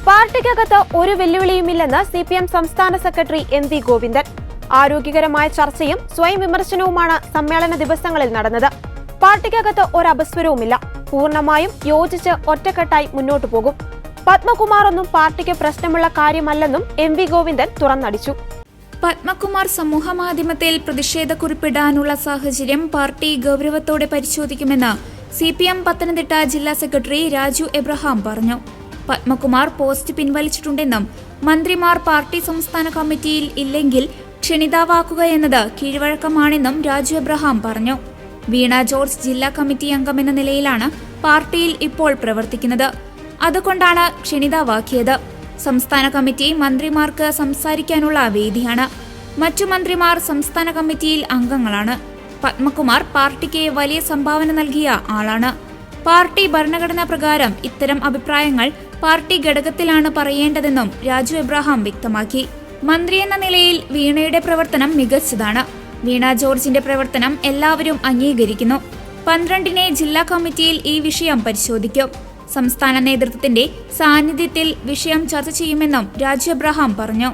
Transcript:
പാർട്ടിക്കകത്ത് ഒരു വെല്ലുവിളിയുമില്ലെന്ന് CPM സംസ്ഥാന സെക്രട്ടറി MV ഗോവിന്ദൻ. ആരോഗ്യകരമായ ചർച്ചയും സ്വയം വിമർശനവുമാണ് സമ്മേളന ദിവസങ്ങളിൽ നടന്നത്. പാർട്ടിക്കകത്ത് ഒരപസ്വരവുമില്ല. പൂർണ്ണമായും യോജിച്ച് ഒറ്റക്കെട്ടായി മുന്നോട്ടു പോകും. പത്മകുമാർ ഒന്നും പാർട്ടിക്ക് പ്രശ്നമുള്ള കാര്യമല്ലെന്നും MV ഗോവിന്ദൻ തുറന്നടിച്ചു. പത്മകുമാർ സമൂഹമാധ്യമത്തിൽ പ്രതിഷേധക്കുറിപ്പിടാനുള്ള സാഹചര്യം പാർട്ടി ഗൗരവത്തോടെ പരിശോധിക്കുമെന്ന് CPM പത്തനംതിട്ട ജില്ലാ സെക്രട്ടറി രാജു എബ്രഹാം പറഞ്ഞു. പത്മകുമാർ പോസ്റ്റ് പിൻവലിച്ചിട്ടുണ്ടെന്നും മന്ത്രിമാർ പാർട്ടി സംസ്ഥാന കമ്മിറ്റിയിൽ ഇല്ലെങ്കിൽ ക്ഷണിതാവാക്കുക എന്നത് കീഴ്വഴക്കമാണെന്നും രാജു എബ്രഹാം പറഞ്ഞു. വീണ ജോർജ് ജില്ലാ കമ്മിറ്റി അംഗമെന്ന നിലയിലാണ് പാർട്ടിയിൽ ഇപ്പോൾ പ്രവർത്തിക്കുന്നത്. അതുകൊണ്ടാണ് ക്ഷണിതാവാക്കിയത്. സംസ്ഥാന കമ്മിറ്റി മന്ത്രിമാർക്ക് സംസാരിക്കാനുള്ള വേദിയാണ്. മറ്റു മന്ത്രിമാർ സംസ്ഥാന കമ്മിറ്റിയിൽ അംഗങ്ങളാണ്. പത്മകുമാർ പാർട്ടിക്ക് വലിയ സംഭാവന നൽകിയ ആളാണ്. പാർട്ടി ഭരണഘടനാ പ്രകാരം ഇത്തരം അഭിപ്രായങ്ങൾ പാർട്ടി ഘടകത്തിലാണ് പറയേണ്ടതെന്നും രാജു എബ്രഹാം വ്യക്തമാക്കി. മന്ത്രി എന്ന നിലയിൽ വീണയുടെ പ്രവർത്തനം മികച്ചതാണ്. വീണ ജോർജിന്റെ പ്രവർത്തനം എല്ലാവരും അംഗീകരിക്കുന്നു. 12-ന് ജില്ലാ കമ്മിറ്റിയിൽ ഈ വിഷയം പരിശോധിക്കും. സംസ്ഥാന നേതൃത്വത്തിന്റെ സാന്നിധ്യത്തിൽ വിഷയം ചർച്ച ചെയ്യുമെന്നും രാജു എബ്രഹാം പറഞ്ഞു.